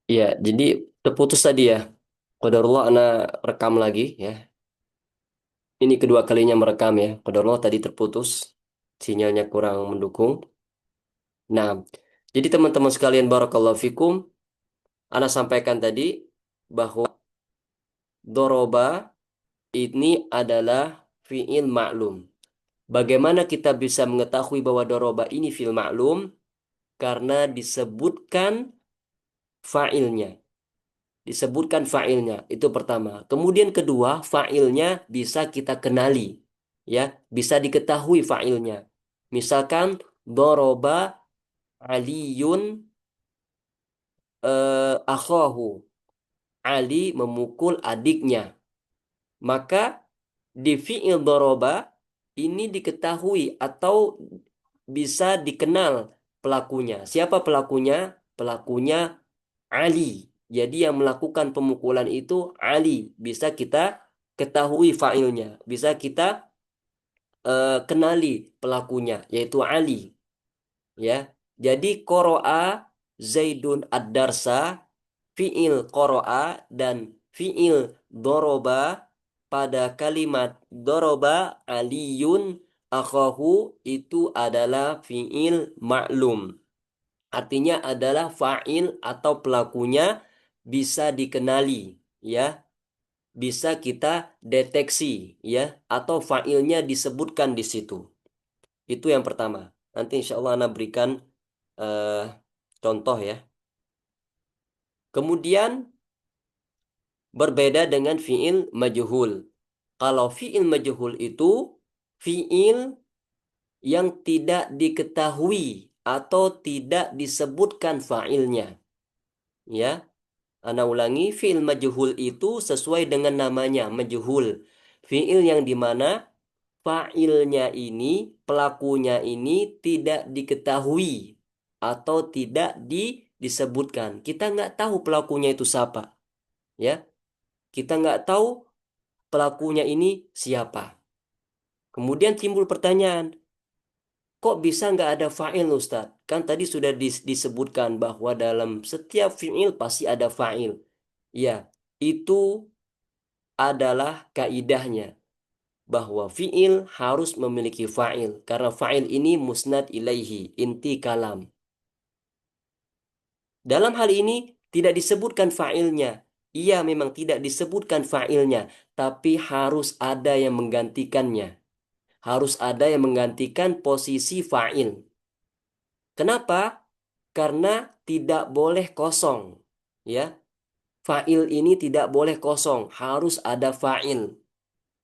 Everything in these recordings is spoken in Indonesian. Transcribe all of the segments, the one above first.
Iya, jadi terputus tadi ya. Qadarullah ana rekam lagi ya. Ini kedua kalinya merekam ya. Qadarullah tadi terputus. Sinyalnya kurang mendukung. Nah, jadi teman-teman sekalian barakallahu fikum, ana sampaikan tadi bahwa doroba ini adalah fiil maklum. Bagaimana kita bisa mengetahui bahwa doroba ini fiil maklum? Karena disebutkan fa'ilnya. Disebutkan fa'ilnya, itu pertama. Kemudian kedua, fa'ilnya bisa kita kenali. Ya, bisa diketahui fa'ilnya. Misalkan, doroba Aliyun akhahu. Ali memukul adiknya. Maka di fi'il doroba ini diketahui atau bisa dikenal pelakunya. Siapa pelakunya? Pelakunya Ali. Jadi yang melakukan pemukulan itu Ali. Bisa kita ketahui fa'ilnya. Bisa kita kenali pelakunya, yaitu Ali. Ya. Jadi koro'a Zaidun ad-darsa, fi'il koro'a dan fi'il doroba pada kalimat doroba aliyun akhahu itu adalah fi'il maklum. Artinya adalah fa'il atau pelakunya bisa dikenali, ya, bisa kita deteksi, ya, atau fa'ilnya disebutkan di situ. Itu yang pertama. Nanti insya Allah Ana berikan eh, contoh ya. Kemudian berbeda dengan fi'il majhul. Kalau fi'il majhul itu fi'il yang tidak diketahui atau tidak disebutkan fa'ilnya. Ya, Ana ulangi, fi'il majhul itu sesuai dengan namanya, majhul. Fi'il yang dimana fa'ilnya ini, pelakunya ini tidak diketahui atau tidak disebutkan. Kita nggak tahu pelakunya itu siapa. Ya, kita nggak tahu pelakunya ini siapa. Kemudian timbul pertanyaan, kok bisa nggak ada fa'il Ustaz? Kan tadi sudah disebutkan bahwa dalam setiap fi'il pasti ada fa'il. Ya, itu adalah kaidahnya bahwa fi'il harus memiliki fa'il karena fa'il ini musnad ilaihi, inti kalam. Dalam hal ini tidak disebutkan fa'ilnya. Iya, memang tidak disebutkan fa'ilnya, tapi harus ada yang menggantikannya. Harus ada yang menggantikan posisi fa'il. Kenapa? Karena tidak boleh kosong. Ya, fa'il ini tidak boleh kosong, harus ada fa'il.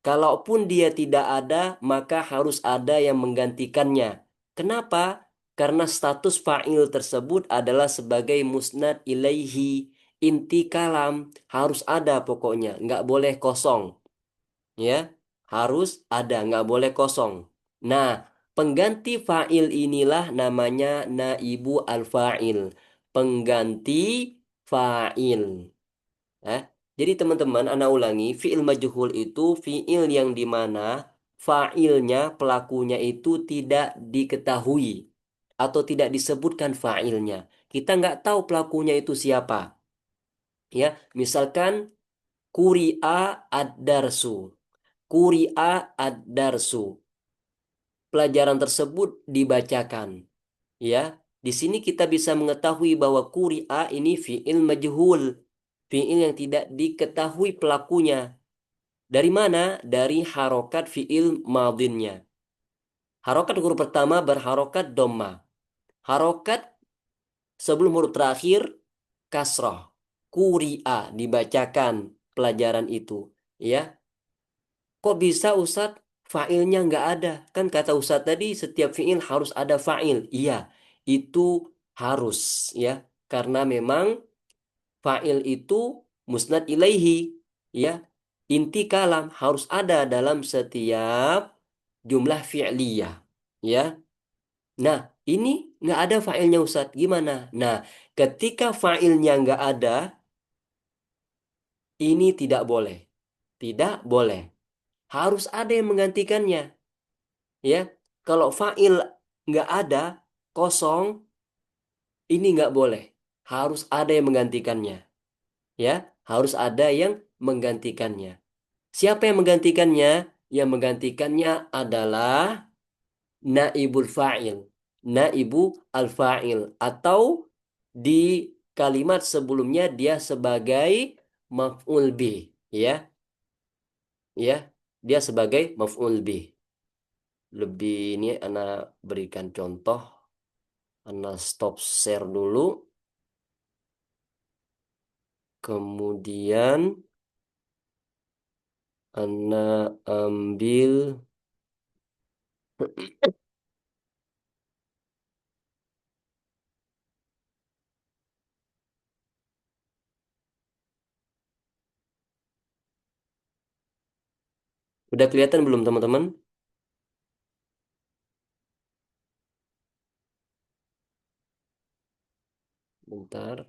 Kalaupun dia tidak ada, maka harus ada yang menggantikannya. Kenapa? Karena status fa'il tersebut adalah sebagai musnad ilaihi. Inti kalam harus ada pokoknya, nggak boleh kosong. Ya, harus ada, nggak boleh kosong. Nah, pengganti fa'il inilah namanya naibu al-fa'il. Pengganti fa'il. Eh, jadi teman-teman, ana ulangi, fi'il majhul itu fi'il yang dimana fa'ilnya, pelakunya itu tidak diketahui atau tidak disebutkan fa'ilnya. Kita nggak tahu pelakunya itu siapa. Ya, misalkan kuri'a ad-darsu. Kuri'a ad-darsu. Pelajaran tersebut dibacakan. Ya, di sini kita bisa mengetahui bahwa kuri'a ini fi'il majhul. Fi'il yang tidak diketahui pelakunya. Dari mana? Dari harokat fi'il madinnya. Harokat huruf pertama berharokat dhamma. Harokat sebelum huruf terakhir kasrah. Kuri'a dibacakan pelajaran itu. Ya, kok bisa Ustadz fa'ilnya nggak ada? Kan kata Ustadz tadi setiap fi'il harus ada fa'il. Iya, itu harus ya. Karena memang fa'il itu musnad ilaihi. Ya, inti kalam harus ada dalam setiap jumlah fi'liyah. Ya, nah ini nggak ada fa'ilnya Ustadz. Gimana? Nah, ketika fa'ilnya nggak ada, ini tidak boleh. Tidak boleh. Harus ada yang menggantikannya. Ya, kalau fa'il nggak ada, kosong, ini nggak boleh. harus ada yang menggantikannya, ya, harus ada yang menggantikannya. Siapa yang menggantikannya? Yang menggantikannya adalah naibul fa'il, naibu al-fa'il, atau di kalimat sebelumnya dia sebagai maf'ul bih, ya, ya, dia sebagai maf'ul bih. Lebih ini ana berikan contoh, ana stop share dulu, kemudian ana ambil, udah kelihatan belum teman-teman? Bentar.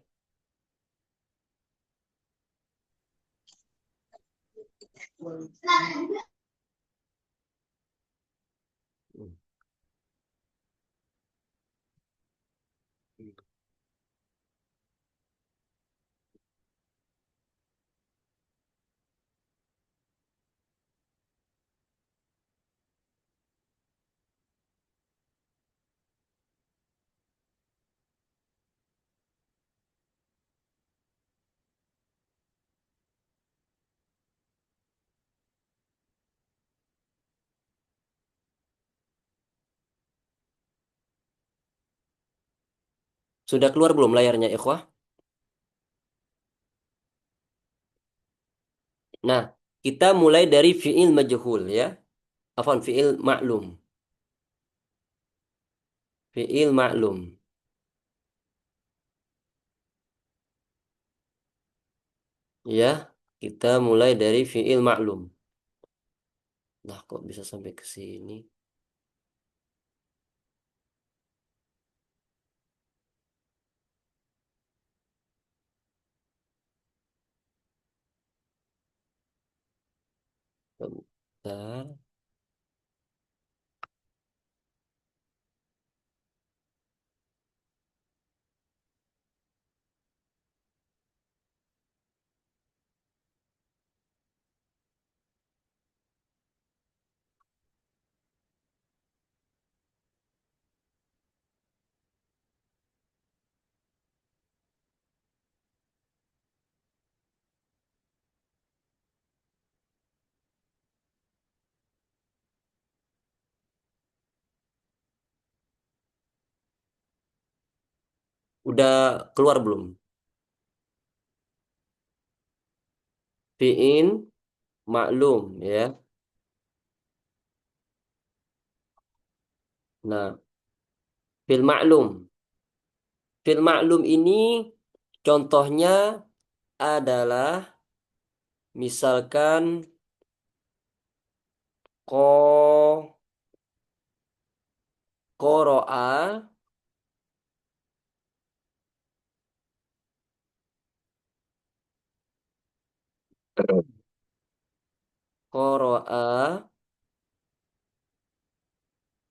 Sudah keluar belum layarnya, ikhwah? Nah, kita mulai dari fi'il majhul, ya. Afwan, fi'il ma'lum. Fi'il ma'lum. Ya, kita mulai dari fi'il ma'lum. Nah, kok bisa sampai ke sini? Bentar. Udah keluar belum? Fi'il maklum, ya. Nah, fi'il maklum. Fi'il maklum ini contohnya adalah misalkan ko qoro'a, qoro'a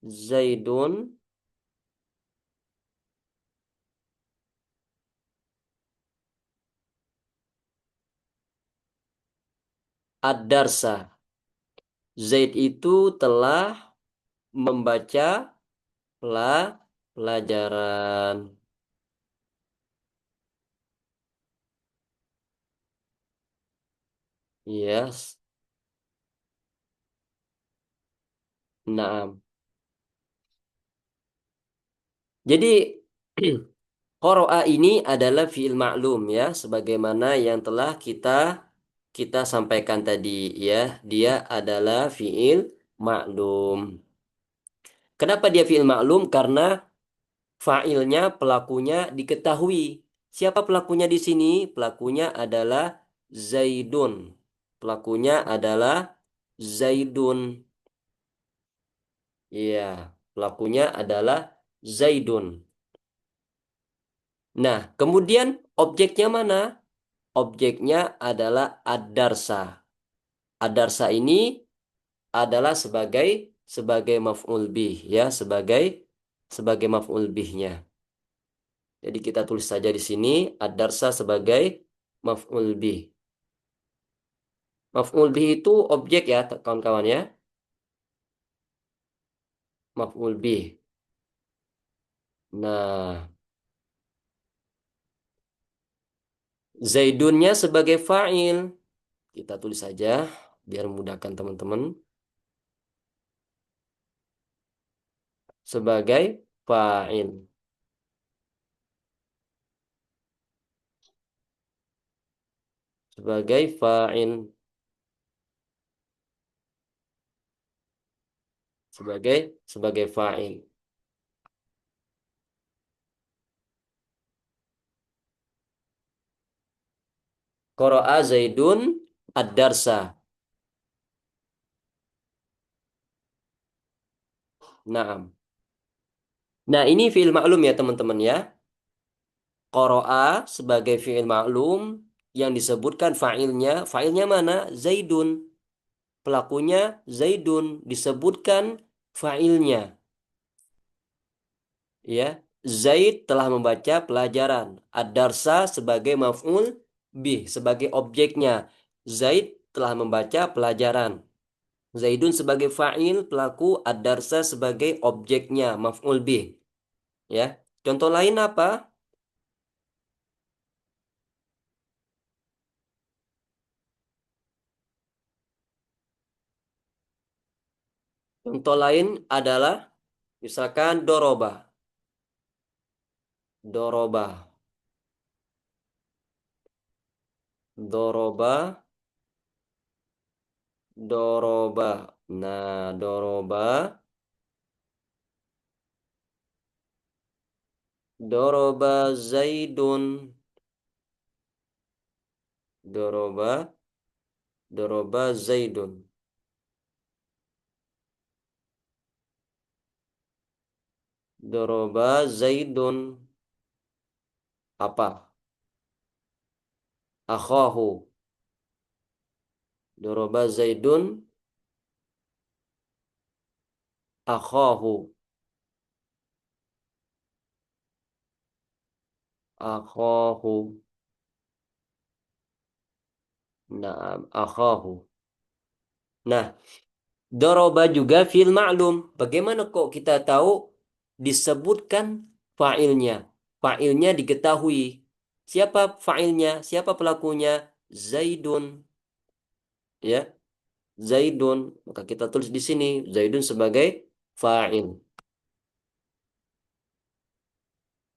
Zaidun ad-darsa. Zaid itu telah membaca pelajaran. Yes. Nah, jadi qoro'a ini adalah fi'il maklum, ya, sebagaimana yang telah kita kita sampaikan tadi, ya. Dia adalah fi'il maklum. Kenapa dia fi'il maklum? Karena fa'ilnya, pelakunya diketahui. Siapa pelakunya di sini? Pelakunya adalah Zaidun. Pelakunya adalah Zaidun. Iya, pelakunya adalah Zaidun. Nah, kemudian objeknya mana? Objeknya adalah ad-darsa. Ad-darsa ini adalah sebagai maf'ul bih, ya, sebagai maf'ul bihnya. Jadi kita tulis saja di sini ad-darsa sebagai maf'ul bih. Maf'ul bih itu objek ya, kawan-kawan ya. Maf'ul bih. Nah, Zaidunnya sebagai fa'il. Kita tulis saja biar memudahkan teman-teman. Sebagai fa'il. Sebagai fa'il. Sebagai fa'il. Qara'a Zaidun ad-darsa. Naam. Nah, ini fi'il maklum ya teman-teman ya. Qara'a sebagai fi'il maklum yang disebutkan fa'ilnya. Fa'ilnya mana? Zaidun. Pelakunya Zaidun. Disebutkan fa'ilnya. Ya, Zaid telah membaca pelajaran. Ad-darsa sebagai maf'ul bih, sebagai objeknya. Zaid telah membaca pelajaran. Zaidun sebagai fa'il, pelaku, ad-darsa sebagai objeknya, maf'ul bih. Ya. Contoh lain apa? Contoh lain adalah misalkan doroba. Doroba. Doroba. Doroba. Nah, doroba. Doroba Zaidun. Doroba. Doroba Zaidun. Doroba Zaidun. Apa? Akhahu. Doroba Zaidun. Akhahu. Akhahu. Naam. Akhahu. Nah, doroba juga fi'il ma'lum. Bagaimana kok kita tahu disebutkan fa'ilnya? Fa'ilnya diketahui. Siapa fa'ilnya? Siapa pelakunya? Zaidun. Ya, Zaidun. Maka kita tulis di sini Zaidun sebagai fa'il.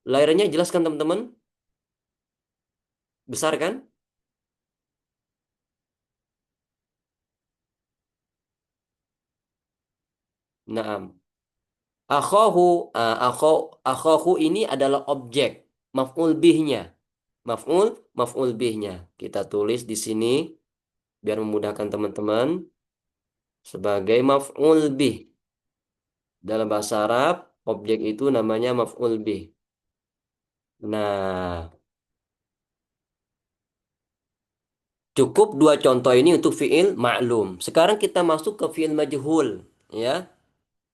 Layarnya jelaskan teman-teman? Besar kan? Naam. Akhahu, akhahu ini adalah objek maf'ul bihnya. Maf'ul bihnya. Kita tulis di sini biar memudahkan teman-teman sebagai maf'ul bih. Dalam bahasa Arab, objek itu namanya maf'ul bih. Nah, cukup dua contoh ini untuk fi'il ma'lum. Sekarang kita masuk ke fi'il majhul, ya.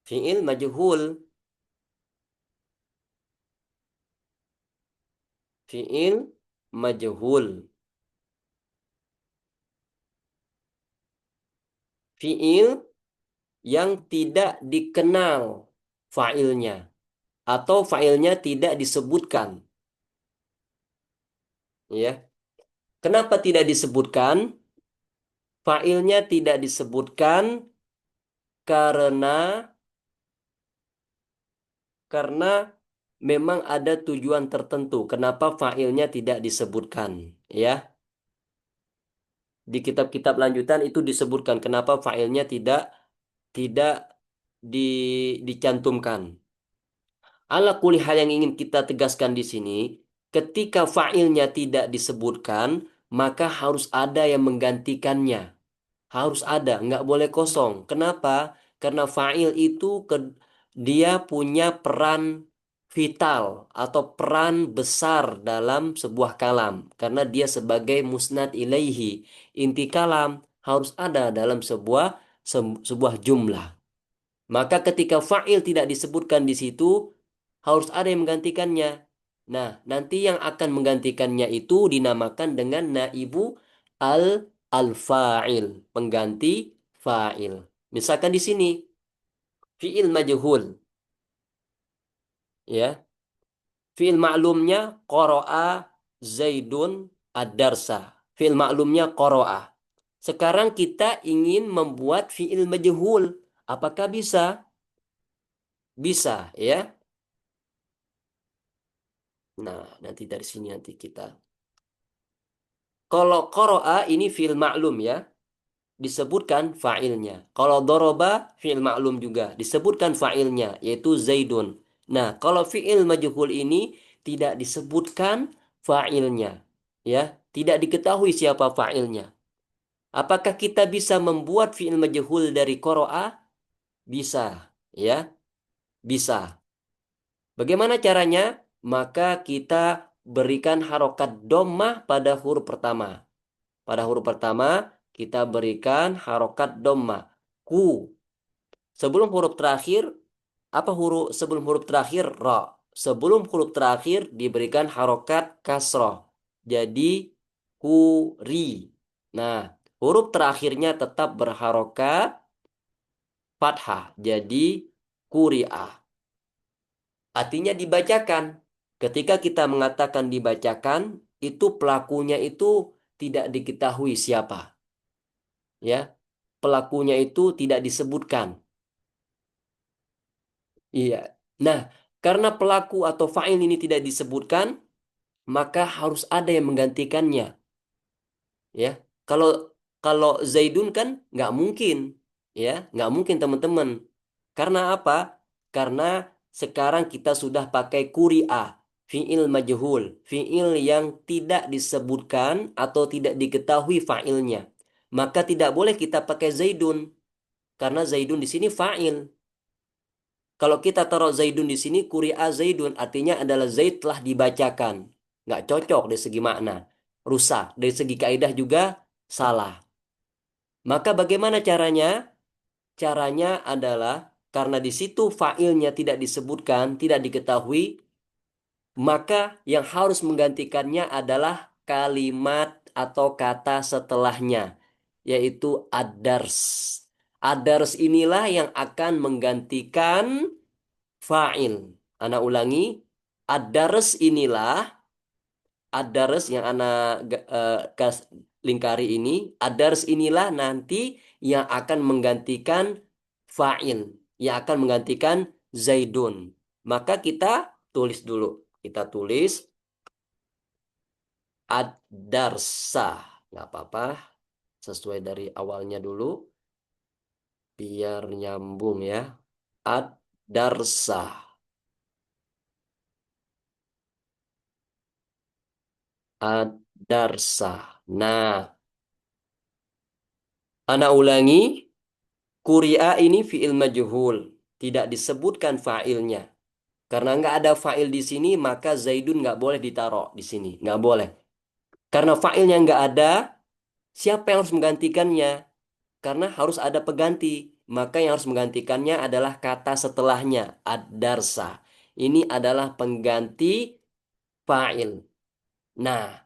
Fi'il majhul, fi'il majhul. Fi'il yang tidak dikenal fa'ilnya atau fa'ilnya tidak disebutkan, ya. Kenapa tidak disebutkan? Fa'ilnya tidak disebutkan karena karena memang ada tujuan tertentu. Kenapa fa'ilnya tidak disebutkan, ya. Di kitab-kitab lanjutan itu disebutkan kenapa fa'ilnya tidak tidak di, dicantumkan. Ala kuli hal yang ingin kita tegaskan di sini, ketika fa'ilnya tidak disebutkan, maka harus ada yang menggantikannya. Harus ada, nggak boleh kosong. Kenapa? Karena fa'il itu dia punya peran vital atau peran besar dalam sebuah kalam. Karena dia sebagai musnad ilaihi. Inti kalam harus ada dalam sebuah jumlah. Maka ketika fa'il tidak disebutkan di situ, harus ada yang menggantikannya. Nah, nanti yang akan menggantikannya itu dinamakan dengan naibu al-fa'il, pengganti fa'il. Misalkan di sini fi'il majhul, ya. Fi'il maklumnya qara'a Zaidun ad-darsa. Fi'il maklumnya qara'a. Sekarang kita ingin membuat fi'il majhul. Apakah bisa? Bisa, ya. Nah, nanti dari sini nanti kita. Kalau qara'a ini fi'il maklum, ya, disebutkan fa'ilnya. Kalau doroba fi'il maklum juga disebutkan fa'ilnya yaitu Zaidun. Nah, kalau fi'il majhul ini tidak disebutkan fa'ilnya, ya, tidak diketahui siapa fa'ilnya. Apakah kita bisa membuat fi'il majhul dari qara'a? Bisa, ya, bisa. Bagaimana caranya? Maka kita berikan harokat dhammah pada huruf pertama. Pada huruf pertama kita berikan harokat dhammah. Ku. Sebelum huruf terakhir, apa huruf sebelum huruf terakhir? Ra. Sebelum huruf terakhir diberikan harokat kasroh. Jadi kuri. Nah, huruf terakhirnya tetap berharokat fathah. Jadi kuri'ah. Artinya dibacakan. Ketika kita mengatakan dibacakan, itu pelakunya itu tidak diketahui siapa. Ya, pelakunya itu tidak disebutkan. Iya. Nah, karena pelaku atau fa'il ini tidak disebutkan, maka harus ada yang menggantikannya. Ya, kalau kalau Zaidun kan nggak mungkin, ya, nggak mungkin teman-teman. Karena apa? Karena sekarang kita sudah pakai kuri'ah, fi'il majhul, fi'il yang tidak disebutkan atau tidak diketahui fa'ilnya. Maka tidak boleh kita pakai Zaidun, karena Zaidun di sini fa'il. Kalau kita taruh Zaidun di sini, kuri'a Zaidun artinya adalah Zaid telah dibacakan. Nggak cocok dari segi makna. Rusak. Dari segi kaidah juga salah. Maka bagaimana caranya? Caranya adalah karena di situ failnya tidak disebutkan, tidak diketahui, maka yang harus menggantikannya adalah kalimat atau kata setelahnya, yaitu ad-dars. Ad-dars inilah yang akan menggantikan fa'il. Ana ulangi, ad-dars inilah, ad-dars yang lingkari ini, ad-dars inilah nanti yang akan menggantikan fa'il, yang akan menggantikan Zaidun. Maka kita tulis dulu. Kita tulis ad-darsa. Nggak apa-apa, sesuai dari awalnya dulu, biar nyambung ya. Ad-darsa. Ad-darsa. Nah, ana ulangi, kuri'a ini fi'il majhul. Tidak disebutkan fa'ilnya. Karena nggak ada fa'il di sini, maka Zaidun nggak boleh ditaruh di sini. Nggak boleh. Karena fa'ilnya nggak ada, siapa yang harus menggantikannya? Karena harus ada pengganti. Maka yang harus menggantikannya adalah kata setelahnya, ad-darsa. Ini adalah pengganti fa'il. Nah,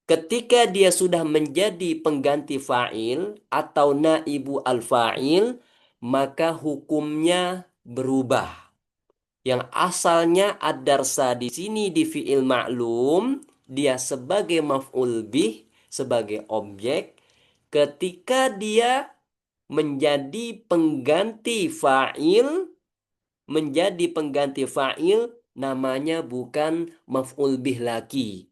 ketika dia sudah menjadi pengganti fa'il atau naibu al-fa'il, maka hukumnya berubah. Yang asalnya ad-darsa di sini di fi'il ma'lum, dia sebagai maf'ul bih, sebagai objek, ketika dia menjadi pengganti fa'il, namanya bukan maf'ul bih lagi.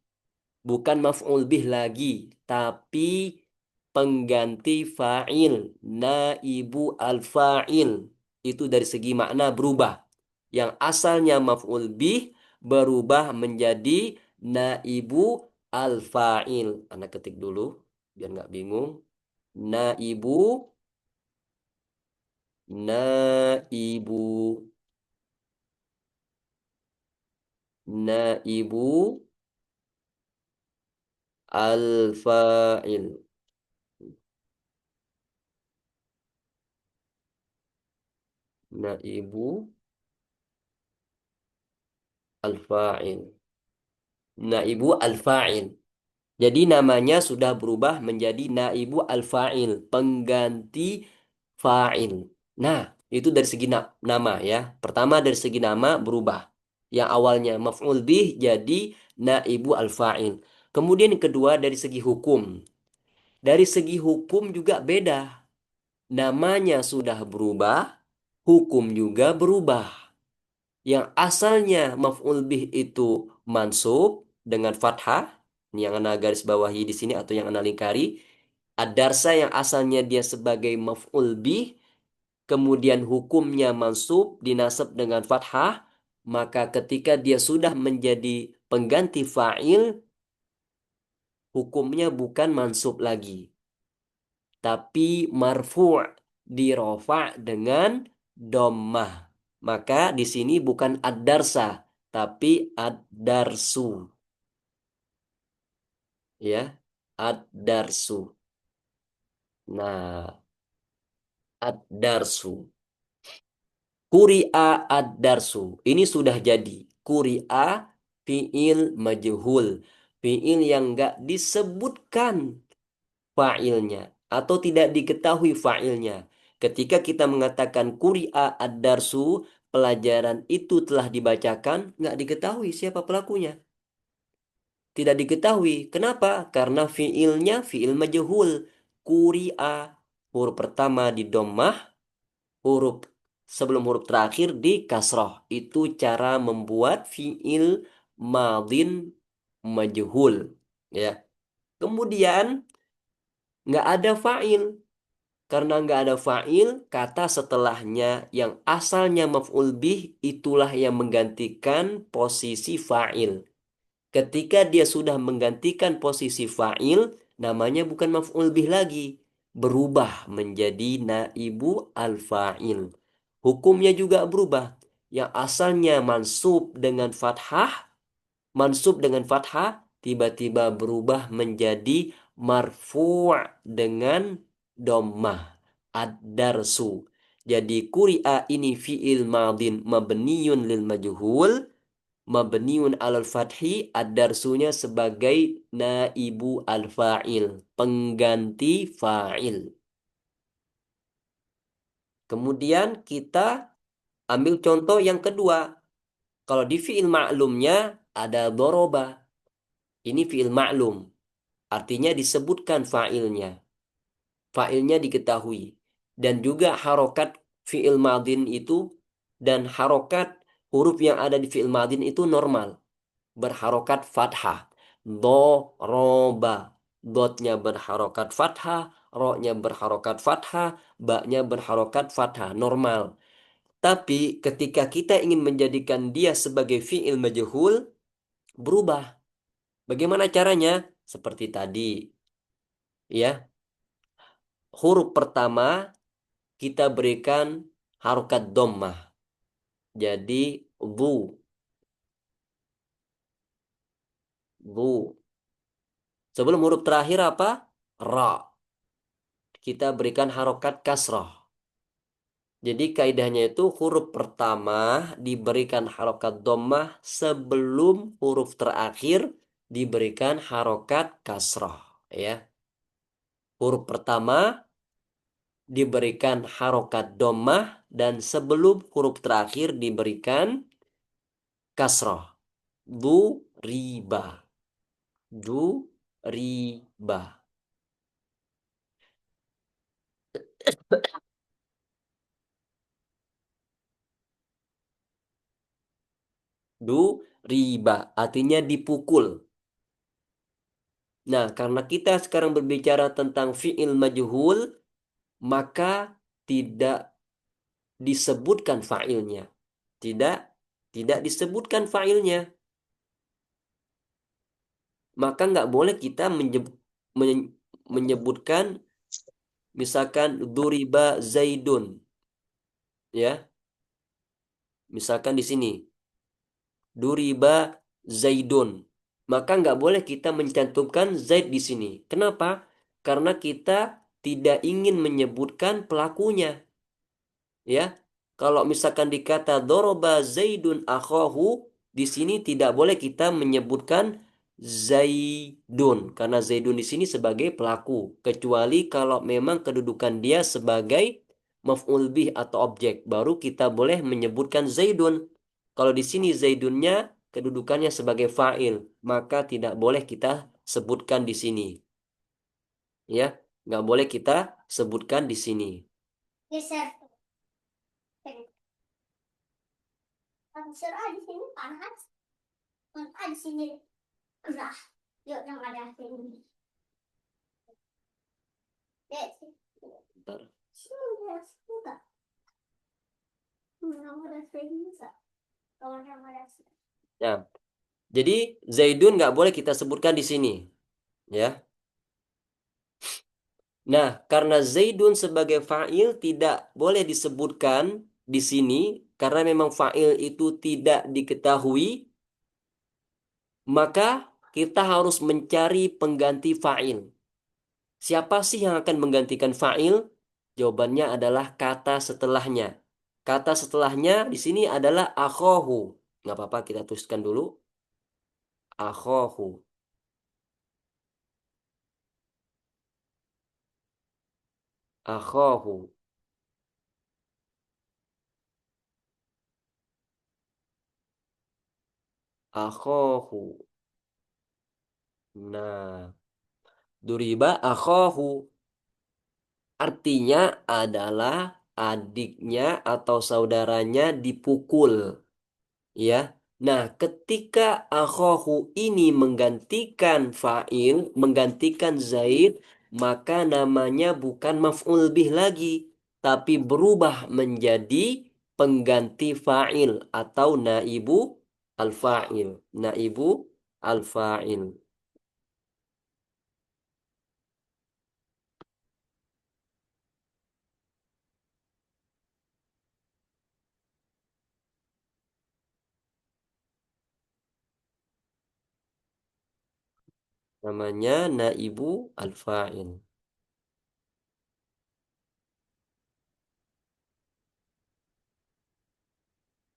Bukan maf'ul bih lagi, tapi pengganti fa'il, naibu al-fa'il. Itu dari segi makna berubah. Yang asalnya maf'ul bih berubah menjadi naibu al-fa'il. Anak ketik dulu biar nggak bingung. Naibu, naibu, naibu al-fa'il. Naibu al-fa'il. Naibu al-fa'il. Jadi namanya sudah berubah menjadi naibu al-fa'il, pengganti fa'il. Nah, itu dari segi nama ya. Pertama dari segi nama berubah. Yang awalnya maf'ul bih jadi naibu al-fa'il. Kemudian yang kedua dari segi hukum. Dari segi hukum juga beda. Namanya sudah berubah, hukum juga berubah. Yang asalnya maf'ul bih itu mansub dengan fathah, ini yang ana garis bawahi di sini atau yang ana lingkari. Ad-darsa yang asalnya dia sebagai maf'ul bih, kemudian hukumnya mansub dinasab dengan fathah, maka ketika dia sudah menjadi pengganti fa'il, hukumnya bukan mansub lagi, tapi marfu' dirofa' dengan dhammah. Maka di sini bukan ad-darsa, tapi ad-darsu, ya. Ad-darsu. Nah, ad-darsu. Kuri'a ad-darsu. Ini sudah jadi. Kuri'a fi'il majhul. Fi'il yang enggak disebutkan fa'ilnya atau tidak diketahui fa'ilnya. Ketika kita mengatakan kuri'a ad-darsu, pelajaran itu telah dibacakan, nggak diketahui siapa pelakunya. Tidak diketahui. Kenapa? Karena fiilnya fiil majhul. Kuri'a. Huruf pertama di dhammah, huruf sebelum huruf terakhir di kasroh. Itu cara membuat fiil madin majhul. Ya. Kemudian nggak ada fa'il. Karena nggak ada fa'il, kata setelahnya yang asalnya maf'ul bih itulah yang menggantikan posisi fa'il. Ketika dia sudah menggantikan posisi fa'il, namanya bukan maf'ul bih lagi. Berubah menjadi naibu al-fa'il. Hukumnya juga berubah. Yang asalnya mansub dengan fathah, tiba-tiba berubah menjadi marfu' dengan dhammah. Ad-darsu. Jadi kuri'a ini fi'il madin mabniyun lil majhul, mabniun alal fathi, ad-darsunya sebagai naibu al-fa'il, pengganti fa'il. Kemudian kita ambil contoh yang kedua. Kalau di fi'il ma'lumnya ada doroba. Ini fi'il ma'lum. Artinya disebutkan fa'ilnya. Fa'ilnya diketahui. Dan juga harokat fi'il madin itu dan harokat huruf yang ada di fi'il madin itu normal. Berharokat fathah. Doroba. Dotnya berharokat fathah, ro-nya berharokat fathah, ba-nya berharokat fathah, normal. Tapi ketika kita ingin menjadikan dia sebagai fi'il majhul, berubah. Bagaimana caranya? Seperti tadi, ya. Huruf pertama kita berikan harokat dhammah. Jadi bu, bu. Sebelum huruf terakhir apa? Ra. Kita berikan harokat kasrah. Jadi kaidahnya itu huruf pertama diberikan harokat dhammah sebelum huruf terakhir diberikan harokat kasrah. Ya. Huruf pertama diberikan harokat dhammah dan sebelum huruf terakhir diberikan kasrah. Du riba. Du riba. Du riba. Artinya dipukul. Nah, karena kita sekarang berbicara tentang fi'il majhul, maka tidak disebutkan fa'ilnya. Tidak, tidak disebutkan fa'ilnya. Maka nggak boleh kita menyebutkan misalkan duriba zaidun. Ya, misalkan di sini. Duriba zaidun. Maka nggak boleh kita mencantumkan zaid di sini. Kenapa? Karena kita tidak ingin menyebutkan pelakunya. Ya, kalau misalkan dikata doroba zaidun akhahu, di sini tidak boleh kita menyebutkan Zaidun karena Zaidun di sini sebagai pelaku, kecuali kalau memang kedudukan dia sebagai maf'ul bih atau objek, baru kita boleh menyebutkan Zaidun. Kalau di sini Zaidunnya kedudukannya sebagai fa'il, maka tidak boleh kita sebutkan di sini, ya, nggak boleh kita sebutkan di sini. Geser. Geser di sini panas. Di sini gerah. Yuk, yang ada sini. Bentar. Sini ada enggak? Yang ada sini enggak? Kalau yang ada sini. Ya, jadi Zaidun nggak boleh kita sebutkan di sini, ya. Nah, karena Zaidun sebagai fa'il tidak boleh disebutkan di sini karena memang fa'il itu tidak diketahui, maka kita harus mencari pengganti fa'il. Siapa sih yang akan menggantikan fa'il? Jawabannya adalah kata setelahnya. Kata setelahnya di sini adalah akhohu. Nggak apa-apa, kita tuliskan dulu. Akhohu. Akhohu. Akhohu. Nah, duriba akhohu. Artinya adalah adiknya atau saudaranya dipukul. Ya. Nah, ketika akhohu ini menggantikan fa'il, menggantikan Zaid, maka namanya bukan maf'ul bih lagi, tapi berubah menjadi pengganti fa'il atau naibu al-fa'il. Naibu al-fa'il. Namanya naibu al-fa'il.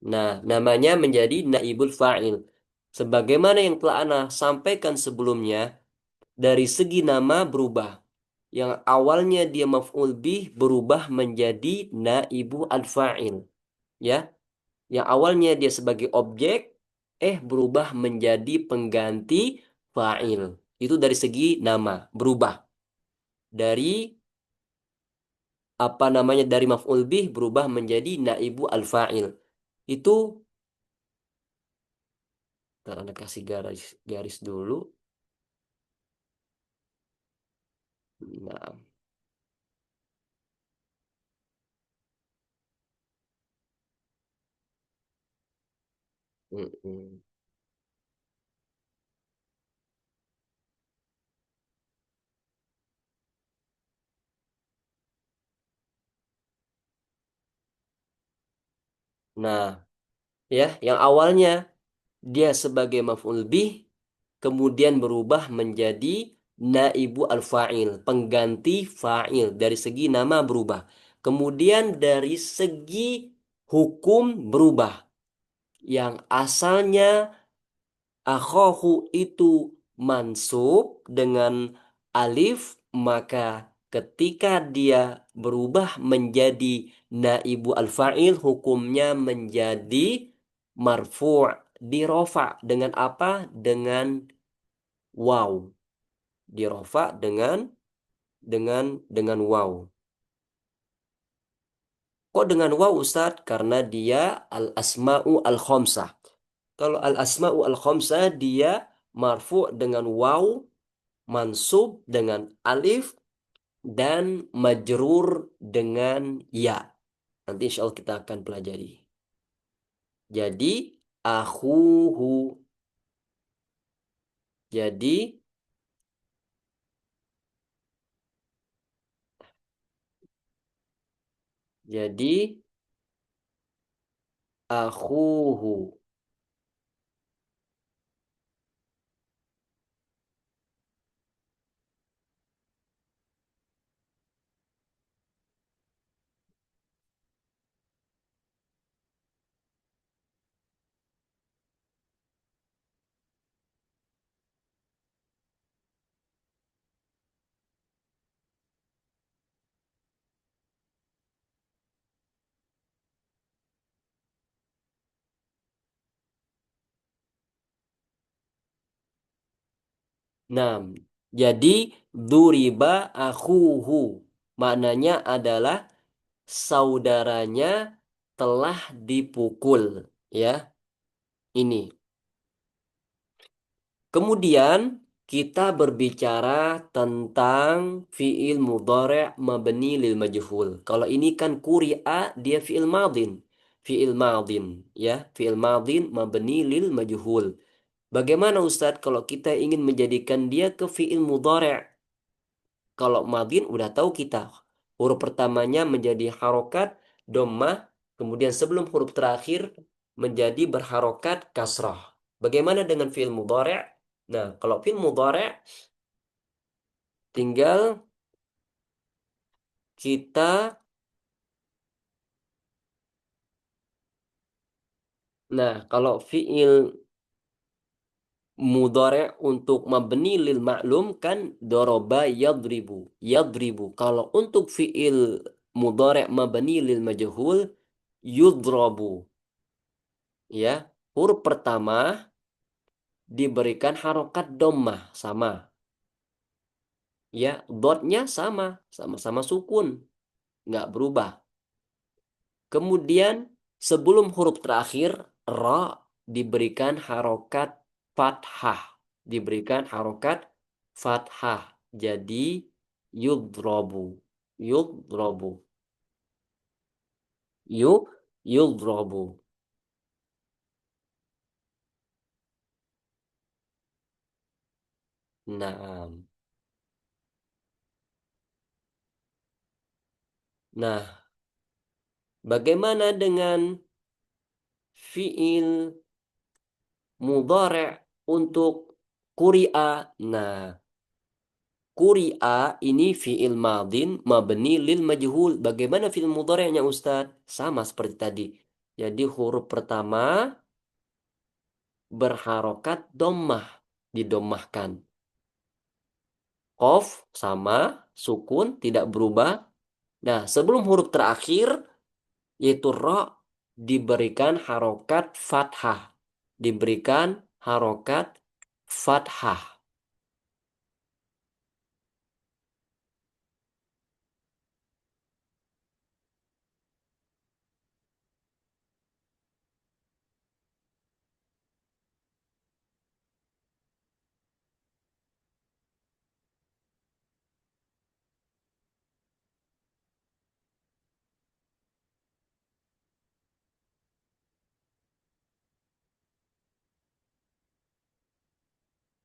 Nah, namanya menjadi naibul fa'il. Sebagaimana yang telah Ana sampaikan sebelumnya, dari segi nama berubah. Yang awalnya dia maf'ul bih berubah menjadi naibu al-fa'il. Ya, yang awalnya dia sebagai objek, berubah menjadi pengganti fa'il. Itu dari segi nama, berubah. Dari apa namanya, dari maf'ul bih berubah menjadi naibu al-fa'il. Itu, ntar Anda kasih garis, garis dulu. Nah, mm-mm. Nah, ya, yang awalnya dia sebagai maf'ul bih kemudian berubah menjadi naibu al-fa'il, pengganti fa'il. Dari segi nama berubah. Kemudian dari segi hukum berubah. Yang asalnya akhohu itu mansub dengan alif, maka ketika dia berubah menjadi naibu al-fa'il, hukumnya menjadi marfu', dirofa dengan apa? Dengan waw. Dirofa dengan waw. Kok dengan waw, Ustadz? Karena dia al-asma'u al-khomsah. Kalau al-asma'u al-khomsah dia marfu dengan waw, mansub dengan alif, dan majrur dengan ya. Nanti insya Allah kita akan pelajari. Jadi akhuhu. Jadi jadi akhuhu. Nah, jadi duriba akhuhu maknanya adalah saudaranya telah dipukul, ya. Ini. Kemudian kita berbicara tentang fiil mudhari' mabni lil majhul. Kalau ini kan kuri'a dia fiil madin. Fiil madin, ya, fiil madin mabni lil majhul. Bagaimana Ustadz kalau kita ingin menjadikan dia ke fiil mudhari'? Kalau madin udah tahu kita. Huruf pertamanya menjadi harokat dhammah, kemudian sebelum huruf terakhir menjadi berharokat kasrah. Bagaimana dengan fiil mudhari'? Nah, kalau fiil mudhari' tinggal kita, nah kalau fiil mudhari' untuk mabni lil ma'lum kan doroba yadribu. Yadribu. Kalau untuk fiil mudhari' mabni lil majhul yudrabu. Ya, huruf pertama diberikan harokat dhammah sama. Ya, dotnya sama, sama-sama sukun, nggak berubah. Kemudian sebelum huruf terakhir ra diberikan harokat fathah, diberikan harokat fathah. Jadi yudrobu, yudrobu, yudrobu. Nah, nah, bagaimana dengan fiil mudhari' untuk kuri'a? Nah, kuri'a ini fi'il madin mabni lil majhul. Bagaimana fi'il mudhari'nya Ustadz? Sama seperti tadi. Jadi huruf pertama berharokat dhammah, didommahkan. Qaf sama, sukun tidak berubah. Nah, sebelum huruf terakhir yaitu ra diberikan harokat fathah. Diberikan harokat fathah.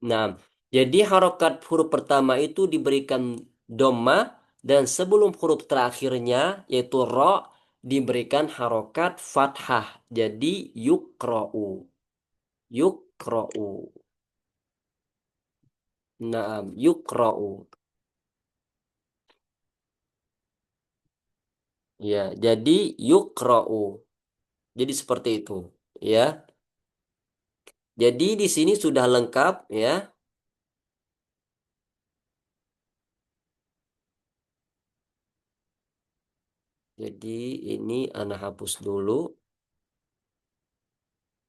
Nah, jadi harokat huruf pertama itu diberikan doma dan sebelum huruf terakhirnya yaitu ro diberikan harokat fathah. Jadi yukro'u, yukro'u. Naam, yukro'u. Ya, jadi yukro'u. Jadi seperti itu, ya. Jadi di sini sudah lengkap, ya. Jadi ini ana hapus dulu,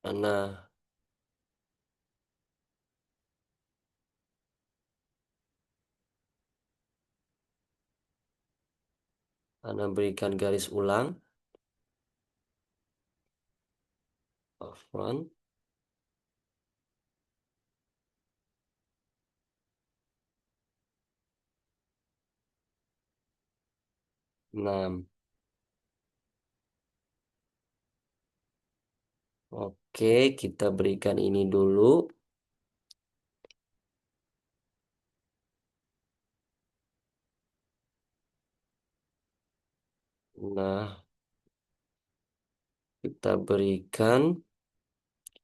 ana ana berikan garis ulang. Afwan. Nah, oke, kita berikan ini dulu. Nah, kita berikan.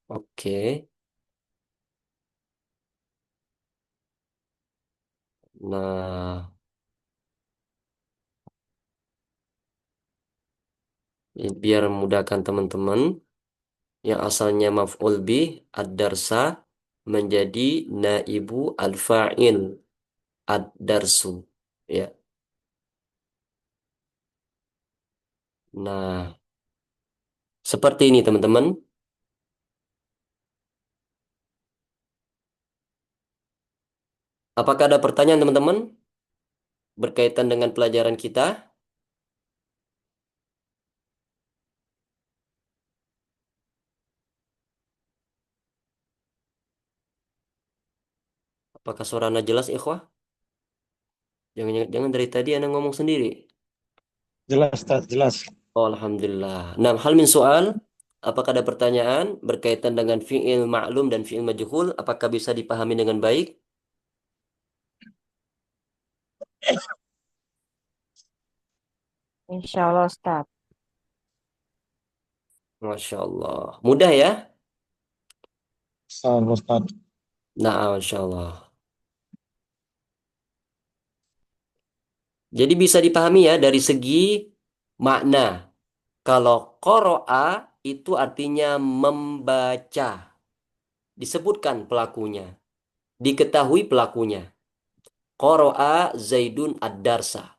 Oke. Nah, ini biar memudahkan teman-teman yang asalnya maf'ul bih ad-darsa menjadi naibu al-fa'il ad-darsu. Ya. Nah, seperti ini teman-teman. Apakah ada pertanyaan teman-teman berkaitan dengan pelajaran kita? Apakah suara Anda jelas, ikhwah? Jangan dari tadi Anda ngomong sendiri. Jelas, Ustaz, jelas. Oh, Alhamdulillah. Nah, hal min soal. Apakah ada pertanyaan berkaitan dengan fi'il ma'lum dan fi'il majhul? Apakah bisa dipahami dengan baik? Insya Allah, Ustaz. Masya Allah. Mudah ya? Ustaz, Ustaz. Nah, Masya Allah. Jadi bisa dipahami ya dari segi makna. Kalau qoro'a itu artinya membaca. Disebutkan pelakunya. Diketahui pelakunya. Qoro'a Zaidun ad-darsa.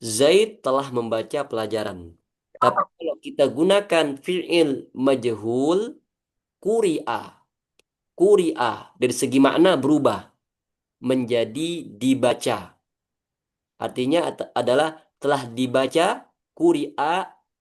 Zaid telah membaca pelajaran. Tapi kalau kita gunakan fi'il majhul, kuri'a. Kuri'a dari segi makna berubah menjadi dibaca. Artinya adalah telah dibaca kuri'a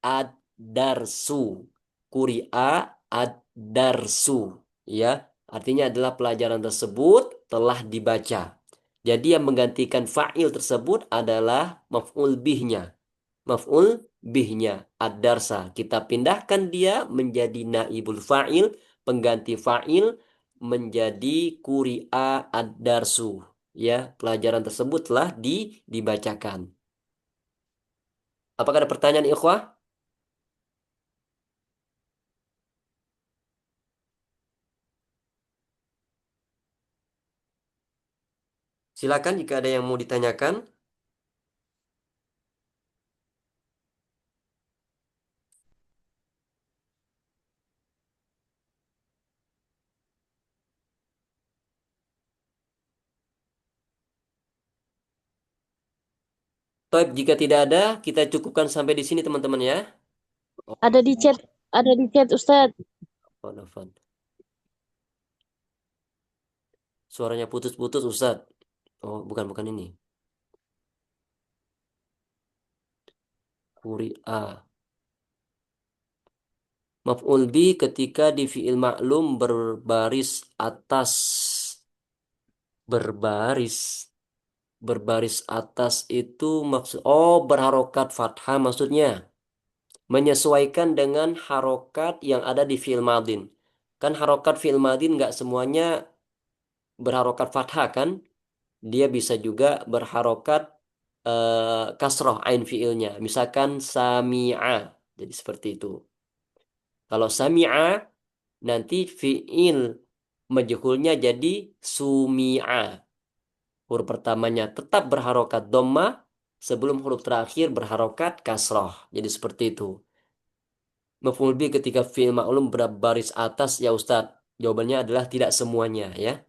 ad-darsu. Kuri'a ad-darsu. Ya, artinya adalah pelajaran tersebut telah dibaca. Jadi yang menggantikan fa'il tersebut adalah maf'ul bihnya. Maf'ul bihnya ad-darsa. Kita pindahkan dia menjadi naibul fa'il, pengganti fa'il menjadi kuri'a ad-darsu. Ya, pelajaran tersebut telah dibacakan. Apakah ada pertanyaan, ikhwah? Silakan jika ada yang mau ditanyakan. Taib, jika tidak ada, kita cukupkan sampai di sini teman-teman ya. Oh, Ada di chat, ada di chat, Ustaz. Afwan. Suaranya putus-putus, Ustaz. Oh, bukan ini. Kuri'a. Maf'ul bi ketika di fi'il maklum berbaris atas. Berbaris. Berbaris atas itu maksud. Oh, berharokat fathah maksudnya. Menyesuaikan dengan harokat yang ada di fi'il madin. Kan harokat fi'il madin nggak semuanya berharokat fathah kan? Dia bisa juga berharokat kasroh ain fi'ilnya. Misalkan sami'a. Jadi seperti itu. Kalau sami'a nanti fi'il majhulnya jadi sumi'a. Huruf pertamanya tetap berharokat dhamma sebelum huruf terakhir berharokat kasroh. Jadi seperti itu. Maf'ul bi ketika fi'il ma'lum berbaris atas ya Ustadz. Jawabannya adalah tidak semuanya ya.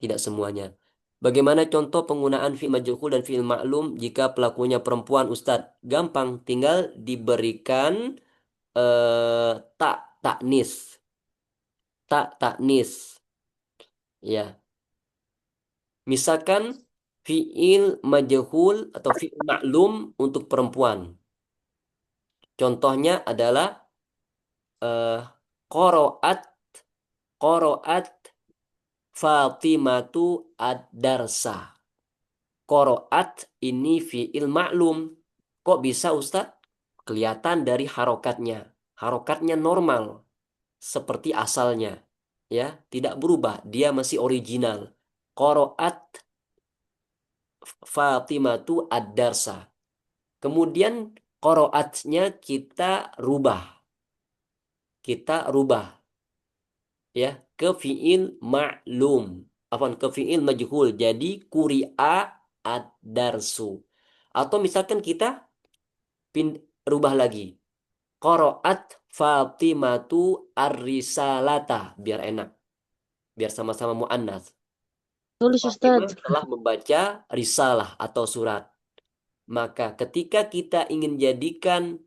Tidak semuanya. Bagaimana contoh penggunaan fi'il majhul dan fi'il ma'lum jika pelakunya perempuan Ustadz? Gampang, tinggal diberikan tak taknis. Tak taknis. Ya. Misalkan fi'il majhul atau fi'il ma'lum untuk perempuan. Contohnya adalah eh qoro'at qoro'at Fatimatu ad-darsa. Qoro'at ini fi'il ma'lum. Kok bisa Ustadz? Kelihatan dari harokatnya. Harokatnya normal. Seperti asalnya. Ya, tidak berubah. Dia masih original. Qoro'at Fatimatu ad-darsa. Kemudian qoro'atnya kita rubah. Kita rubah ya ke fiil ma'lum. Apaan ke fiil majhul. Jadi kuri'a ad-darsu. Atau misalkan kita rubah lagi. Qoro'at Fatimatu ar-risalata. Biar enak. Biar sama-sama mu'annas. Tulis, Fatimah Ustaz. telah membaca risalah atau surat. Maka ketika kita ingin jadikan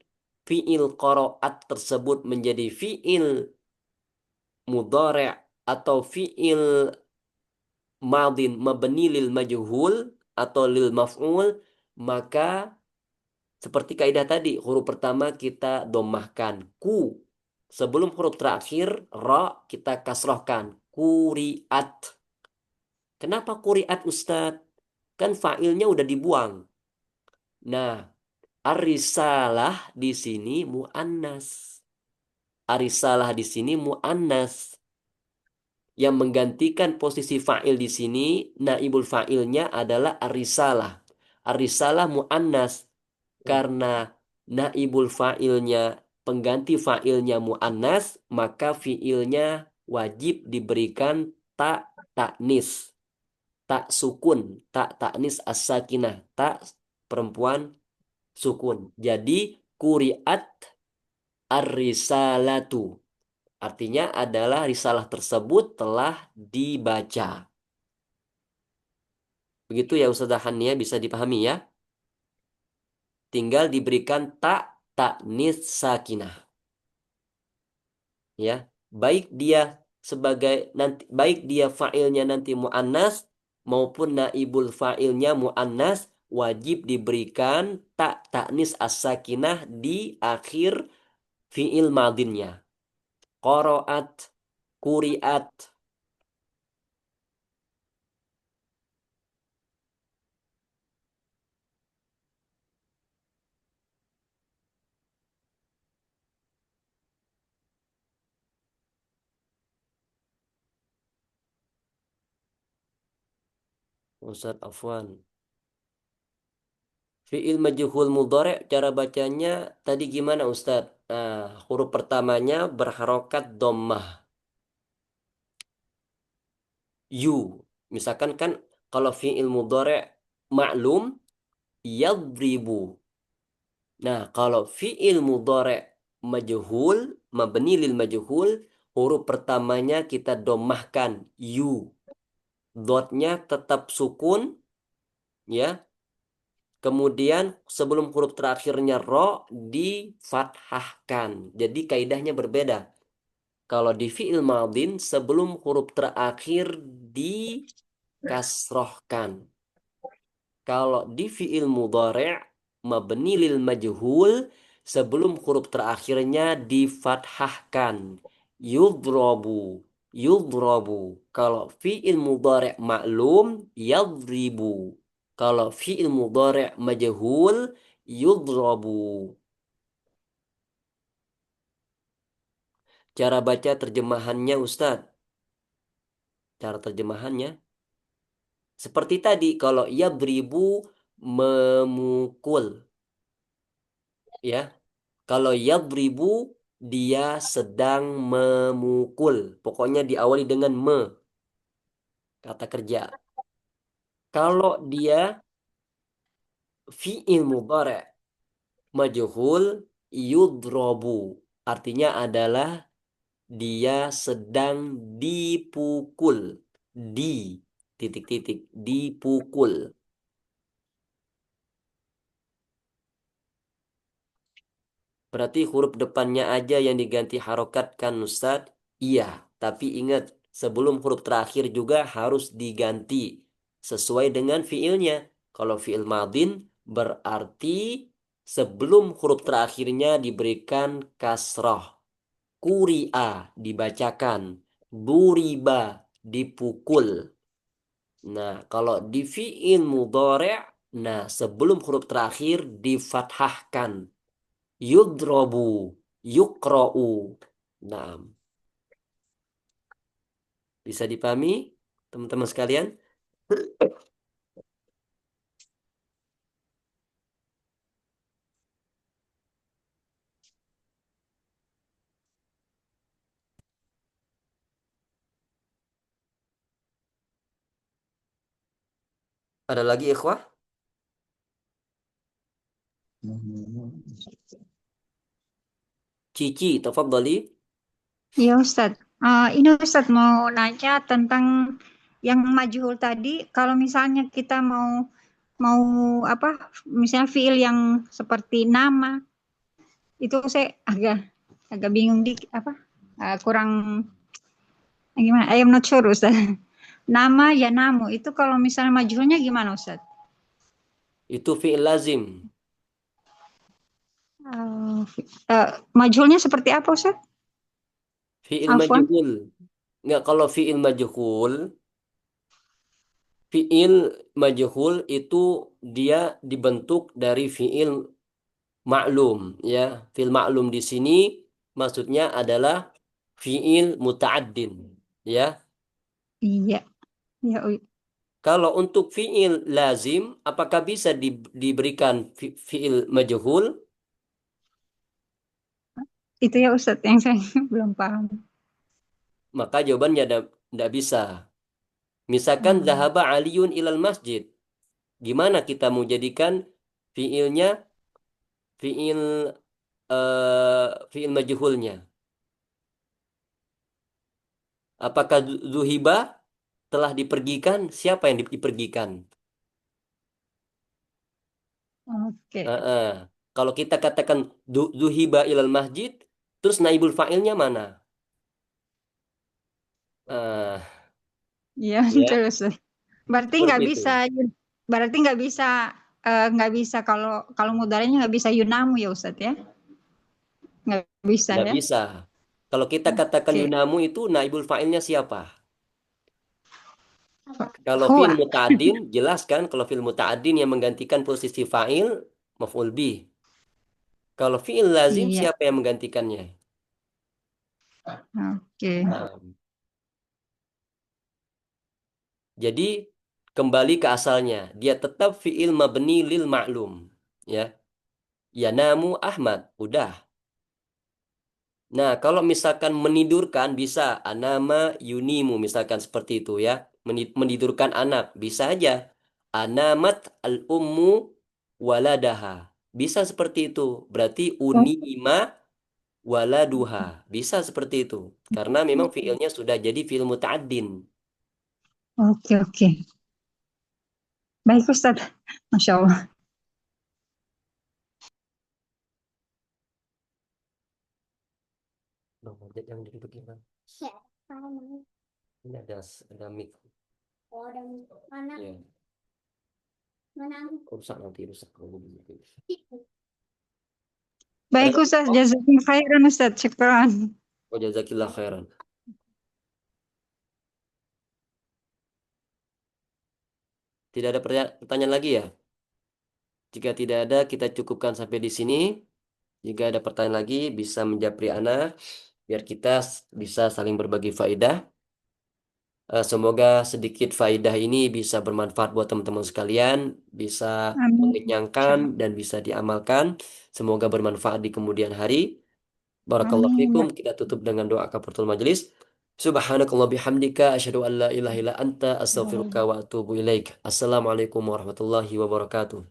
fiil qoro'at tersebut menjadi fiil mudhari' atau fiil madin mabni lil majhul atau lil maf'ul, maka seperti kaidah tadi, huruf pertama kita domahkan ku. Sebelum huruf terakhir ra kita kasrohkan kuriat. Kenapa kuriat Ustadz? Kan fa'ilnya udah dibuang. Nah, arisalah di sini muannas. Arisalah di sini muannas. Yang menggantikan posisi fa'il di sini, naibul fa'ilnya adalah arisalah. Arisalah muannas karena naibul fa'ilnya, pengganti fa'ilnya muannas, maka fi'ilnya wajib diberikan tak taknis, tak sukun, tak taknis as-sakinah, tak perempuan sukun. Jadi kuriat ar-risalatu. Artinya adalah risalah tersebut telah dibaca. Begitu ya Ustazah Hania, bisa dipahami ya. Tinggal diberikan tak taknis sakinah. Ya, baik dia sebagai nanti, baik dia fa'ilnya nanti muannas maupun naibul fa'ilnya muannas, wajib diberikan tak taknis as-sakinah di akhir fi'il madinnya. Qaraat, kuriat. Ustaz Afwan. Fi'il majhul mudhari' cara bacanya tadi gimana Ustaz? Nah, huruf pertamanya berharokat dhammah. Yu. Misalkan kan kalau fi'il mudhari' maklum yadribu. Nah, kalau fi'il mudhari' majhul mabni lil majhul, huruf pertamanya kita dhammahkan yu. Dotnya tetap sukun ya. Kemudian sebelum huruf terakhirnya ro difathahkan. Jadi kaidahnya berbeda. Kalau di fi'il madin sebelum huruf terakhir dikasrohkan. Kalau di fi'il mudhari' mabni lil majhul sebelum huruf terakhirnya difathahkan. Yudrobu, yudrobu. Kalau fi'il mudhari' maklum yadribu. Kalau fi'il mudhari' majhul yudrobu. Cara baca terjemahannya Ustadz. Cara terjemahannya seperti tadi, kalau yadribu memukul ya. Kalau yadribu dia sedang memukul. Pokoknya diawali dengan me, kata kerja. Kalau dia fi'il mudhari' majhul yudrobu. Artinya adalah dia sedang dipukul. Di titik-titik dipukul. Berarti huruf depannya aja yang diganti harokat kan Ustadz? Iya, tapi ingat sebelum huruf terakhir juga harus diganti sesuai dengan fiilnya. Kalau fiil madin berarti sebelum huruf terakhirnya diberikan kasroh. Kuri'a dibacakan. Duriba dipukul. Nah, kalau di fiil mudhari', nah sebelum huruf terakhir difathahkan. Yudrobu, yukra'u. Nah, bisa dipahami teman-teman sekalian? Ada lagi ikhwah? Cici, tafadhali. Iya Ustadz. Ini Ustadz mau nanya tentang yang majhul tadi. Kalau misalnya kita mau apa? Misalnya fiil yang seperti nama, itu saya agak bingung di apa? Kurang gimana? I am not sure Ustadz. nama yanamu itu kalau misalnya majhulnya gimana Ustaz? Itu fi'il lazim. Majhulnya seperti apa Ustaz? Fi'il Afwan. majhul. Nggak, kalau fi'il majhul itu dia dibentuk dari fi'il maklum, ya. Fi'il maklum di sini maksudnya adalah fi'il muta'addin, ya. Iya. Ya, Kalau untuk fi'il lazim, apakah bisa diberikan fi'il majhul? itu ya Ustaz yang saya belum paham. Maka jawabannya tidak bisa. Misalkan Hmm. zahaba Aliun ilal masjid. Gimana kita mau jadikan fi'ilnya fi'il fi'il majhulnya? Apakah zuhiba telah dipergikan? Siapa yang dipergikan? Oke. Heeh. Kalau kita katakan zuhiba ilal masjid, terus naibul fa'ilnya mana? Ah, Iya, ya, betul Ustaz. Berarti seperti nggak itu. bisa, berarti nggak bisa kalau kalau mudahnya nggak bisa yunamu ya Ustaz ya? Nggak bisa Nggak ya? bisa. Kalau kita katakan Oke. yunamu itu naibul fa'ilnya siapa? Kalau fi'il Huwa. muta'addin, jelas kan? Kalau fi'il muta'addin yang menggantikan posisi fa'il, maf'ul bih. Kalau fi'il lazim, Iya. siapa yang menggantikannya? Oke. Nah, jadi kembali ke asalnya, dia tetap fi'il mabni lil ma'lum. Ya, yanamu Ahmad, udah. Nah, kalau misalkan menidurkan bisa anama yunimu misalkan seperti itu ya. Menidurkan anak bisa aja. Anamat al ummu waladaha. Bisa seperti itu. Berarti Oh, unima waladuha. Bisa seperti itu. Karena memang fiilnya sudah jadi fiil muta'addin. oke, oke. Baik Ustaz. Masya Allah. Loh, yang jadi bagaimana? Ini ada mic. Ya, rusak nanti rusak. Baik Ada Ustaz. Jazakumullah khairan Ustaz. Syukran. Oh, jazakillah khairan. Tidak ada pertanyaan lagi ya? Jika tidak ada, kita cukupkan sampai di sini. Jika ada pertanyaan lagi, bisa menjapri ana, biar kita bisa saling berbagi faedah. Semoga sedikit faedah ini bisa bermanfaat buat teman-teman sekalian, bisa Amin. mengenyangkan dan bisa diamalkan. Semoga bermanfaat di kemudian hari. Barakallahu Amin. fikum. Ya. Kita tutup dengan doa kafaratul majelis. Subhanakallah bihamdika asyhadu an la ilaha illa anta astaghfiruka wa atubu ilaik. Assalamualaikum warahmatullahi wabarakatuh.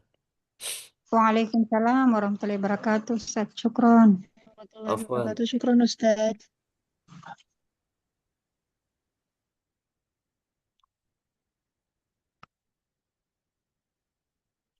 Waalaikumsalam warahmatullahi wabarakatuh Ustaz. Syukron. Warahmatullahi Afwan. wabarakatuh. Syukron Ustaz.